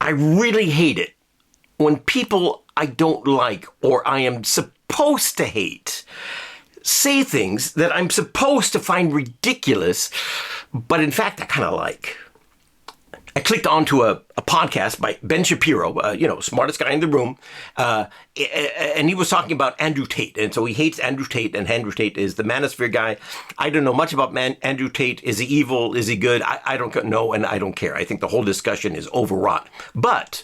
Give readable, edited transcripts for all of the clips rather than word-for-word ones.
I really hate it when people I don't like or I am supposed to hate say things that I'm supposed to find ridiculous, but in fact I kind of like. I clicked onto a podcast by Ben Shapiro, smartest guy in the room, and he was talking about Andrew Tate. And so he hates Andrew Tate, and Andrew Tate is the manosphere guy. I don't know much about Andrew Tate. Is he evil? Is he good? I don't know, and I don't care. I think the whole discussion is overwrought. But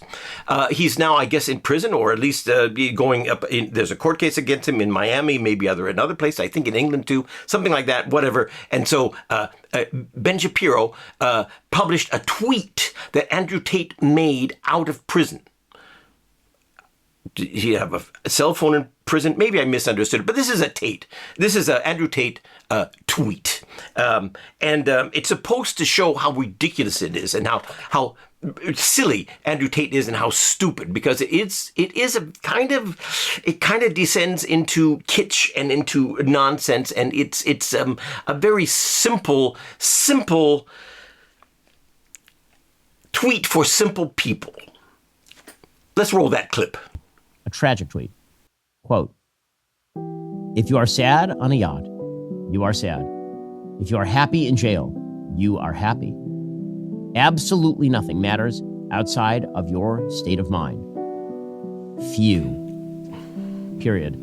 he's now, I guess, in prison, or at least going up. There's a court case against him in Miami, maybe another place, I think in England too, something like that, whatever. And so Ben Shapiro published a tweet that Andrew Tate made out of prison. Did he have a cell phone in prison? Maybe I misunderstood it, but this is a Tate. This is an Andrew Tate tweet. And it's supposed to show how ridiculous it is and how silly Andrew Tate is and how stupid, because it is a kind of descends into kitsch and into nonsense, and it's a very simple tweet for simple people. Let's roll that clip. A tragic tweet. Quote, "If you are sad on a yacht, you are sad. If you are happy in jail, you are happy. Absolutely nothing matters outside of your state of mind. Few. Period."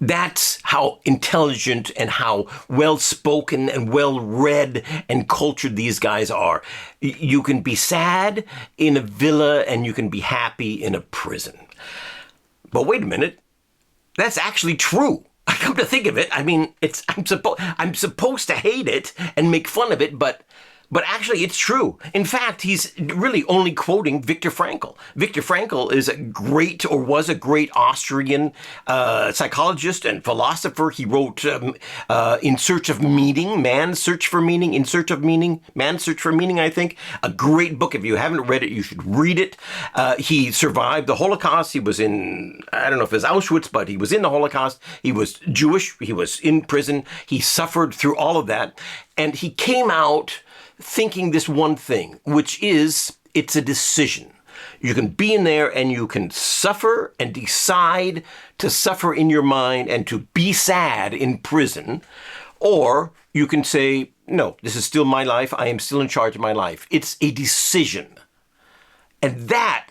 That's how intelligent and how well-spoken and well-read and cultured these guys are. You can be sad in a villa and you can be happy in a prison. But wait a minute, that's actually true. I come to think of it, I mean, I'm supposed to hate it and make fun of it, but actually it's true. In fact, he's really only quoting Viktor Frankl. Viktor Frankl was a great Austrian psychologist and philosopher. He wrote In Search of Meaning, Man's Search for Meaning, In Search of Meaning, Man's Search for Meaning, I think. A great book. If you haven't read it, you should read it. He survived the Holocaust. He was in, I don't know if it was Auschwitz, but he was in the Holocaust. He was Jewish. He was in prison. He suffered through all of that. And he came out thinking this one thing, which is it's a decision. You can be in there and you can suffer and decide to suffer in your mind and to be sad in prison, or you can say, no, this is still my life. I am still in charge of my life. It's a decision. And that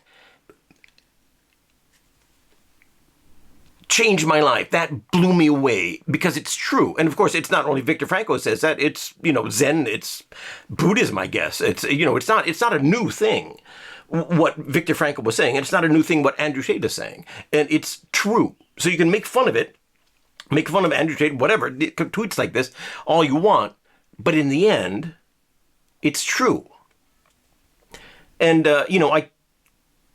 changed my life. That blew me away because it's true. And of course, it's not only Viktor Frankl says that. It's, Zen, it's Buddhism, I guess. It's, it's not a new thing what Viktor Frankl was saying. And it's not a new thing what Andrew Tate is saying. And it's true. So you can make fun of it, make fun of Andrew Tate, whatever, tweets like this, all you want. But in the end, it's true. And, I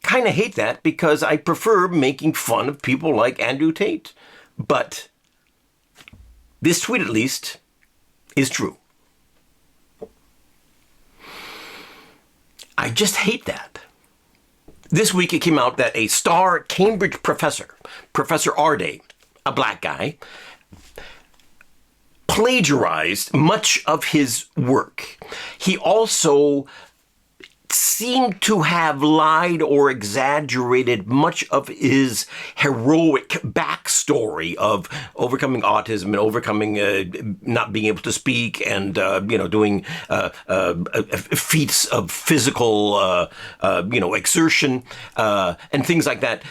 kind of hate that because I prefer making fun of people like Andrew Tate. But this tweet, at least, is true. I just hate that. This week it came out that a star Cambridge professor, Professor Abday, a black guy, plagiarized much of his work. He also seemed to have lied or exaggerated much of his heroic backstory of overcoming autism and overcoming not being able to speak and doing feats of physical exertion and things like that,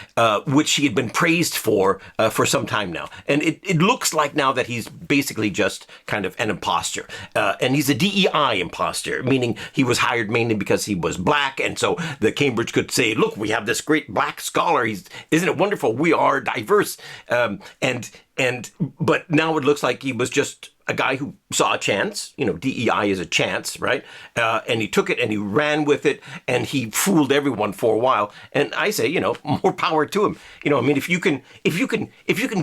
which he had been praised for some time now. And it looks like now that he's basically just kind of an imposter, and he's a DEI imposter, meaning he was hired mainly because he was black, and so the Cambridge could say, look, we have this great black scholar, isn't it wonderful, we are diverse, but now it looks like he was just a guy who saw a chance. DEI is a chance, right? And he took it and he ran with it and he fooled everyone for a while. And I say, more power to him. If you can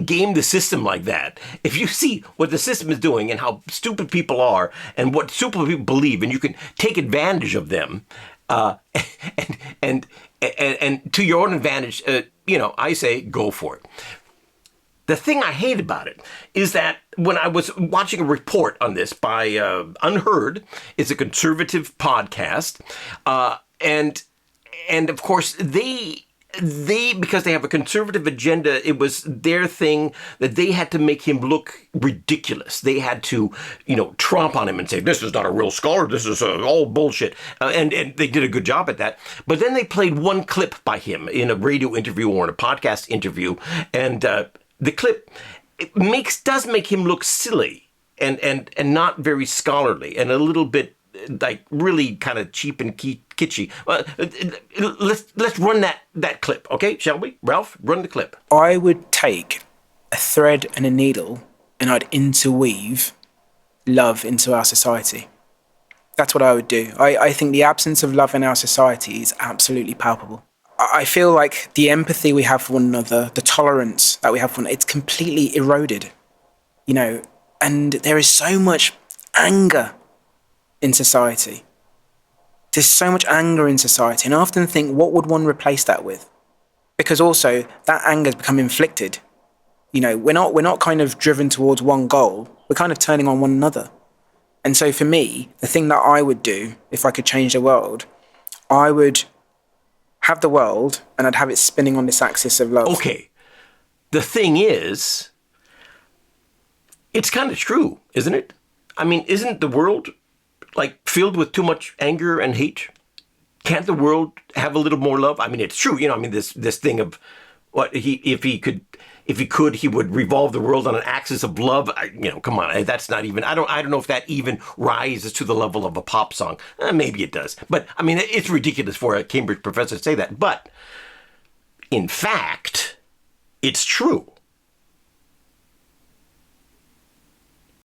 game the system like that, if you see what the system is doing and how stupid people are and what stupid people believe, and you can take advantage of them, and to your own advantage, I say go for it. The thing I hate about it is that when I was watching a report on this by Unheard, it's a conservative podcast, and of course they because they have a conservative agenda, it was their thing that they had to make him look ridiculous. They had to, tromp on him and say, this is not a real scholar, this is all bullshit. And they did a good job at that. But then they played one clip by him in a radio interview or in a podcast interview. And the clip does make him look silly and not very scholarly and a little bit like really kind of cheap and kitschy. Let's run that clip, okay? Shall we? Ralph, run the clip. I would take a thread and a needle and I'd interweave love into our society. That's what I would do. I think the absence of love in our society is absolutely palpable. I feel like the empathy we have for one another, the tolerance that we have for one another, it's completely eroded, and there is so much anger in society. There's so much anger in society, and I often think, what would one replace that with? Because also, that anger has become inflicted. We're not kind of driven towards one goal, we're kind of turning on one another. And so for me, the thing that I would do, if I could change the world, I would have the world, and I'd have it spinning on this axis of love. Okay. The thing is, it's kind of true, isn't it? I mean, isn't the world filled with too much anger and hate? Can't the world have a little more love? I mean, it's true. This thing of what if he could, he would revolve the world on an axis of love. Come on, that's not even. I don't know if that even rises to the level of a pop song. Maybe it does, but I mean, it's ridiculous for a Cambridge professor to say that. But in fact, it's true.